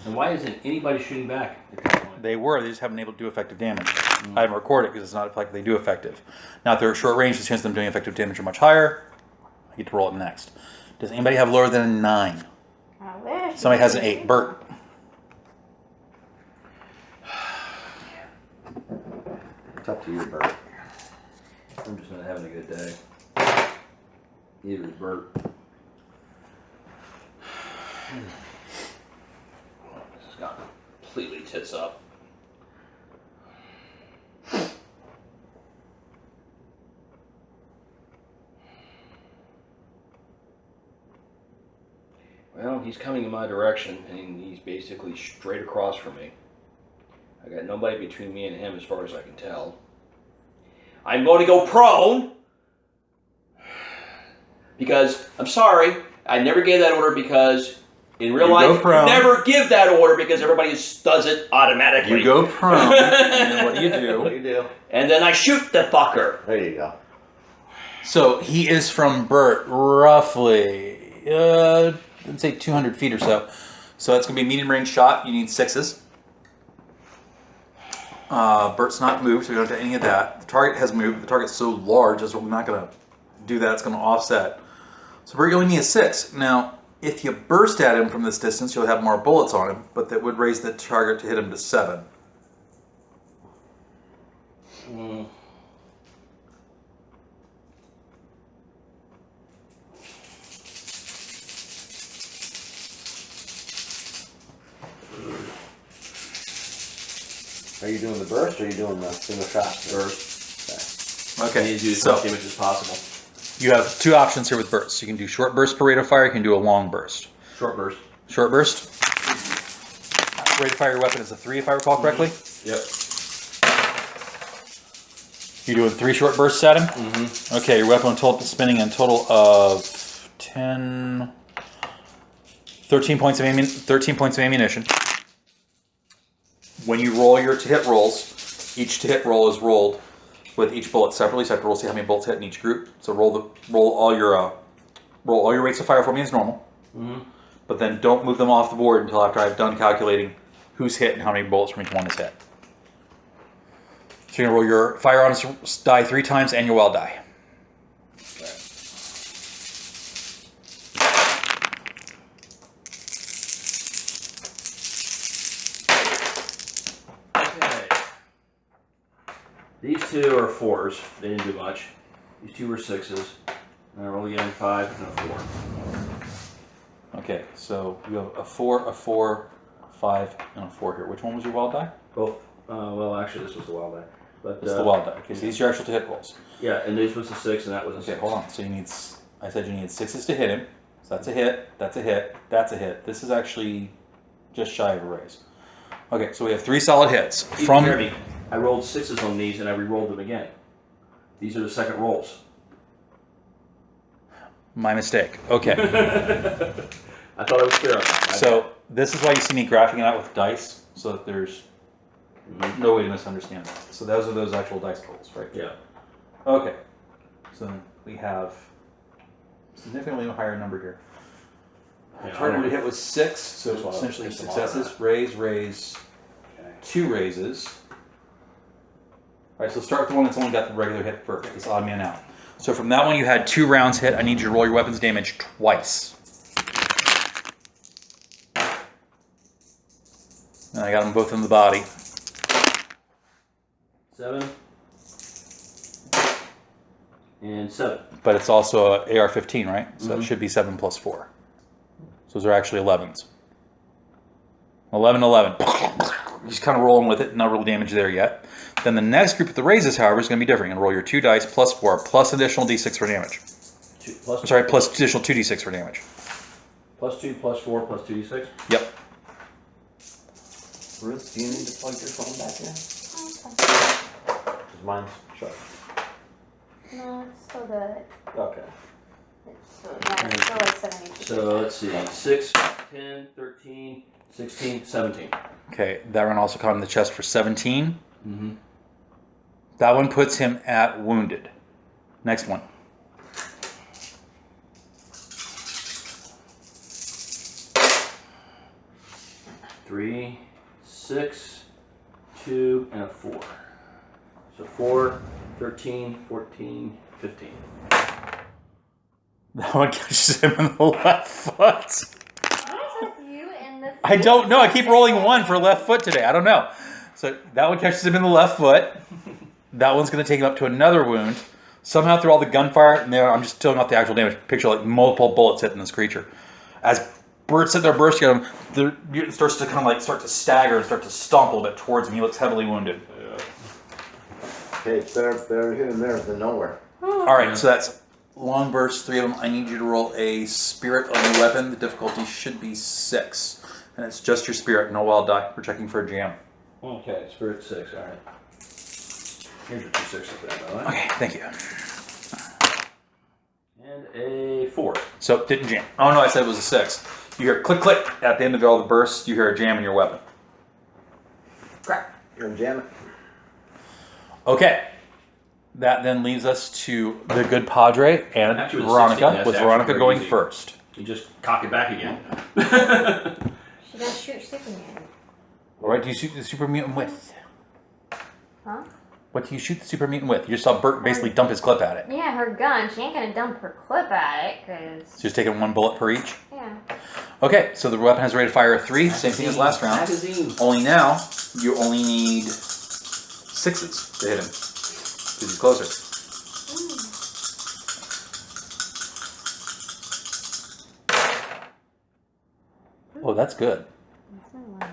And why isn't anybody shooting back at this point? They just haven't been able to do effective damage. I haven't recorded it because it's not like they do effective. Now if they're at short range, the chances of them doing effective damage are much higher. I get to roll it next. Does anybody have lower than a 9? I wish. Somebody has an 8. Bert. It's up to you, Bert. I'm just not having a good day. Neither is Bert. This has got completely tits up. Well, he's coming in my direction, and he's basically straight across from me. I got nobody between me and him as far as I can tell. I'm going to go prone, because, I'm sorry, I never gave that order because in real life, you never give that order because everybody does it automatically. You go prone, and then what do you do? What do you do? And then I shoot the fucker. There you go. So he is from Bert, roughly, let's say 200 feet or so. So that's going to be a medium range shot. You need 6s. Bert's not moved, so we don't have to do any of that. The target has moved. The target's so large, we're not going to do that. It's going to offset. So Bert, you only need a 6. Now, if you burst at him from this distance, you'll have more bullets on him, but that would raise the target to hit him to 7. Mm. Are you doing the burst or are you doing the single shot? Burst. I Okay, need to do as so much damage as possible. you have 2 options here with bursts. You can do short burst per rate of fire, you can do a long burst. Short burst. Short burst. Rate of fire your weapon is a 3 if I recall correctly. Yep. You're doing 3 short bursts at him? Mm-hmm. Okay, your weapon total spinning a total of 13 points of 13 points of ammunition. When you roll your to-hit rolls, each to-hit roll is rolled with each bullet separately, so I have to roll see how many bullets hit in each group. So roll all your rates of fire for me as normal. Mm-hmm. But then don't move them off the board until after I've done calculating who's hit and how many bullets from each one is hit. So you're gonna roll your fire honest die 3 times and your well die. These 2 are 4s. They didn't do much. These 2 were 6s. And I roll again 5 and a 4. Okay, so you have a 4, a 4, 5, and a 4 here. Which one was your wild die? Both. Well, actually, this was the wild die. But It's the wild die. Okay, so these are your actual to hit rolls. yeah, and this was a 6, and that was a 6. Okay, hold on. So you need. I said you needed 6s to hit him. So that's a hit. That's a hit. That's a hit. This is actually just shy of a raise. Okay, so we have 3 solid hits You from. hear me? I rolled 6s on these, and I re-rolled them again. These are the second rolls. My mistake. Okay. I thought I was clear on that. So this is why you see me graphing it out with dice, so that there's No way to misunderstand that. So those are those actual dice totals, right? Yeah. Okay. So we have significantly higher number here. Yeah, Target hit was 6, so That's why I essentially picked them successes. all. Raise, Okay. 2 raises. All right, so start with the one that's only got the regular hit first. This odd man out. So from that one, you had 2 rounds hit. I need you to roll your weapons damage twice. And I got them both in the body. 7 and 7. But it's also a AR-15, right? So it should be 7 plus 4. So those are actually 11s. 11, 11. He's kind of rolling with it. No real damage there yet. Then the next group of the raises, however, is going to be different. You're going to roll your 2 dice plus 4 plus additional d6 for damage. Plus, Sorry, plus additional 2d6 for damage. plus 2, plus 4, plus 2d6. Yep. Ruth, do you need to plug your phone back in? Because mine's shut. No, it's still good. Okay. It's still, yeah, it's still like 72. So let's see, 6, 10, 13, 16, 17. Okay, that one also caught in the chest for 17. Mm-hmm. That one puts him at wounded. Next one. Three, 6, 2, and a 4. So 4, 13, 14, 15. That one catches him in the left foot. What is with you and the I don't know. I keep rolling 1 for left foot today. I don't know. So that one catches him in the left foot. That one's going to take him up to another wound. Somehow through all the gunfire, and there I'm just filling out the actual damage. Picture like multiple bullets hitting this creature. As Bert's sitting there bursting at him, the mutant starts to kind of like start to stagger and start to stomp a little bit towards him. He looks heavily wounded. Okay, it's better hit him there than nowhere. All right, so that's long bursts, 3 of them. I need you to roll a spirit on your weapon. The difficulty should be 6, and it's just your spirit, no wild die. We're checking for a jam. Okay, spirit 6, alright. Here's your 2 6s there, by the way. Okay, thank you. And a 4. So didn't jam. Oh no, I said it was a 6. You hear click click at the end of all the bursts. You hear a jam in your weapon. Crap. You're gonna jam it. Okay. That then leaves us to the good Padre and Actually, with Veronica, 16, that's with actually Veronica very going easy. first. You just cock it back again. She does shoot Superman. All right, do you shoot the super mutant with? Huh? What do you shoot the super mutant with? You just saw Bert basically dump his clip at it. Yeah, her gun. She ain't gonna dump her clip at it, cause So just taking 1 bullet per each. yeah. Okay, so the weapon has a rate of fire of 3, same thing as last round. Magazine. Only now, you only need 6s to hit him. Because he's closer. Oh, that's good. That's not one.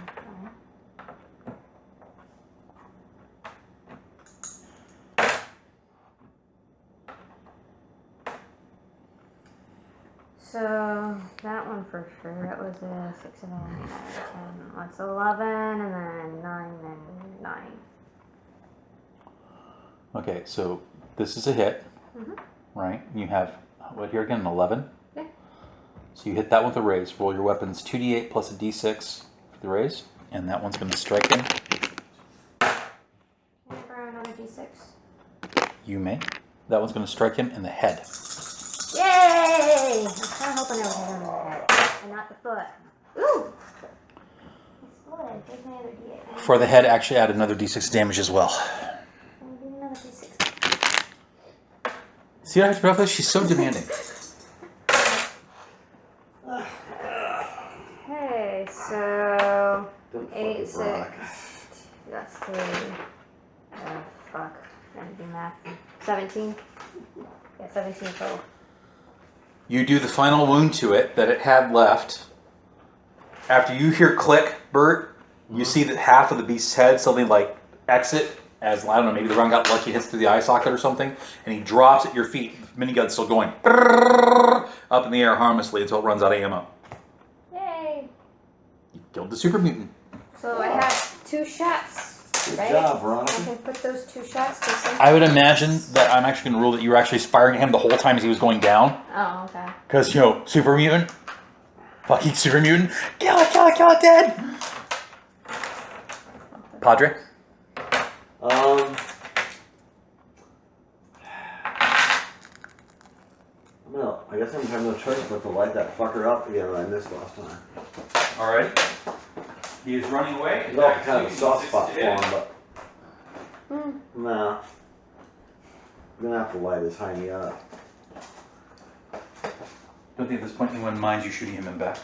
So that one for sure. That was a 6 and a 9 out of 10. That's 11 and then 9 and 9. Okay, so this is a hit, right? You have, what here again, an 11? Yeah. So you hit that with a raise. Roll your weapons 2d8 plus a d6 for the raise, and that one's going to strike him. Can I throw another d6? You may. That one's going to strike him in the head. Yay! I was kind of hoping I would hit him in the head and not the foot. Ooh! That's good. There's my other d8. For the head, actually add another d6 damage as well. I'll do another d6. See how rough she's so demanding. Okay, so Don't fuck 8, with 6. Veronica. That's 3. Oh, fuck. Trying to do math. 17? Yeah, 17 total. You do the final wound to it that it had left. After you hear click, Bert, you see that half of the beast's head suddenly like exit as, I don't know, maybe the round got lucky, hits through the eye socket or something, and he drops at your feet. The minigun's still going up in the air harmlessly until it runs out of ammo. Yay! You killed the super mutant. So I have 2 shots. Good Right? job, I Veronica. can put those 2 shots to some. I would imagine that I'm actually going to rule that you were actually firing at him the whole time as he was going down. Oh, okay. Because, you know, super mutant. Fucking super mutant. Kill it, dead! Padre? I guess I'm gonna have no choice but to light that fucker up again that I missed last time. All right. He is running away. It's all kind of a soft spot for him, but nah. I'm gonna have to light his hiney up. Don't think at this point anyone minds you shooting him in back.